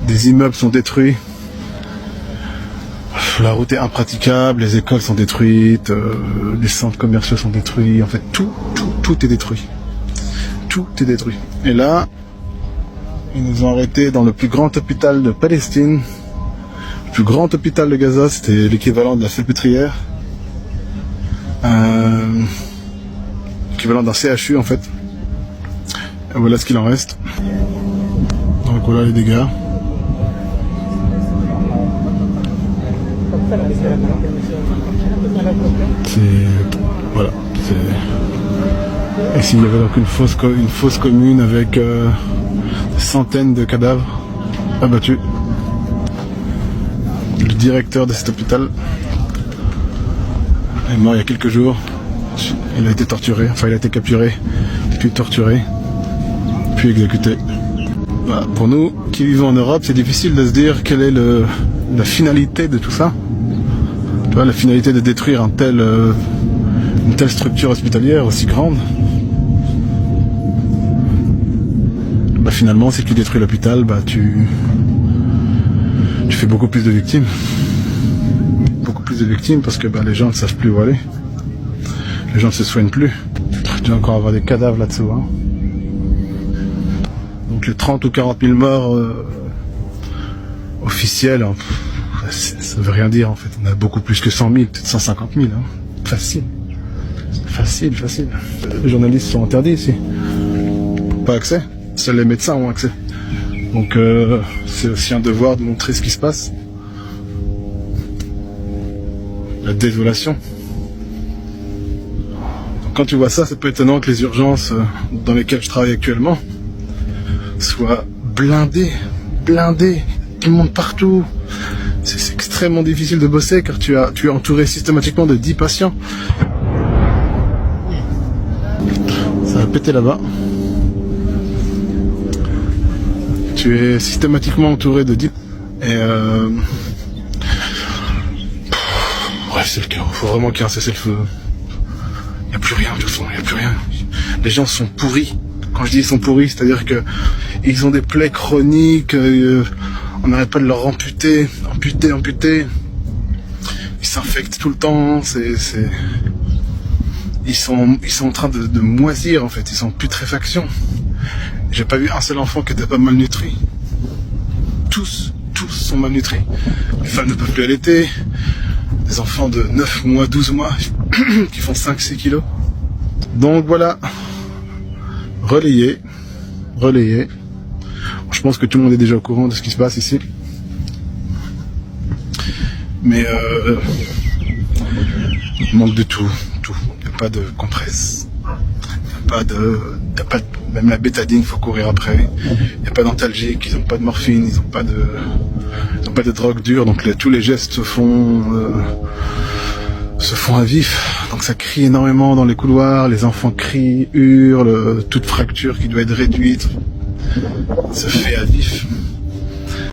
Des immeubles sont détruits. La route est impraticable, les écoles sont détruites, les centres commerciaux sont détruits. En fait, tout est détruit. Tout est détruit. Et là, ils nous ont arrêtés dans le plus grand hôpital de Palestine. Le plus grand hôpital de Gaza, c'était l'équivalent de la Salpêtrière. L'équivalent d'un CHU en fait. Et voilà ce qu'il en reste. Donc voilà les dégâts. Voilà. Ici il y avait donc une fosse commune avec des centaines de cadavres abattus. Le directeur de cet hôpital est mort il y a quelques jours. Il a été torturé, enfin il a été capturé, puis torturé, puis exécuté. Voilà. Pour nous qui vivons en Europe, c'est difficile de se dire quelle est la finalité de tout ça. Tu vois, la finalité de détruire une telle structure hospitalière aussi grande. Bah finalement, si tu détruis l'hôpital, bah tu fais beaucoup plus de victimes. Beaucoup plus de victimes parce que bah, les gens ne savent plus où aller. Les gens ne se soignent plus. Tu vas encore avoir des cadavres là-dessous. Hein. Donc les 30 ou 40 000 morts officiels, hein, ça veut rien dire en fait. On a beaucoup plus que 100 000, peut-être 150 000. Hein. Facile. Facile. Les journalistes sont interdits ici. Pas accès. Seuls les médecins ont accès. Donc c'est aussi un devoir de montrer ce qui se passe. La désolation. Donc, quand tu vois ça, c'est pas étonnant que les urgences dans lesquelles je travaille actuellement soient blindées. Tout le monde partout. C'est extrêmement difficile de bosser car tu es entouré systématiquement de 10 patients. Ça va péter là-bas. Tu es systématiquement entouré de 10 et bref, c'est le cas. Il faut vraiment qu'il y ait un cessez-le-feu. Il n'y a plus rien, de toute façon, il n'y a plus rien. Les gens sont pourris. Quand je dis ils sont pourris, c'est-à-dire que ils ont des plaies chroniques, on n'arrête pas de leur amputer. Ils s'infectent tout le temps, ils sont en train de moisir en fait, ils sont en putréfaction. J'ai pas vu un seul enfant qui était pas malnutri. Tous sont malnutris. Les femmes ne peuvent plus allaiter. Des enfants de 9 mois, 12 mois qui font 5-6 kilos. Donc voilà. Relayé. Je pense que tout le monde est déjà au courant de ce qui se passe ici. Mais il manque de tout. Il n'y a pas de compresse. Même la bétadine, faut courir après. Il n'y a pas d'antalgique, ils n'ont pas de morphine, ils n'ont pas de drogue dure, donc tous les gestes se font à vif. Donc ça crie énormément dans les couloirs, les enfants crient, hurlent, toute fracture qui doit être réduite se fait à vif.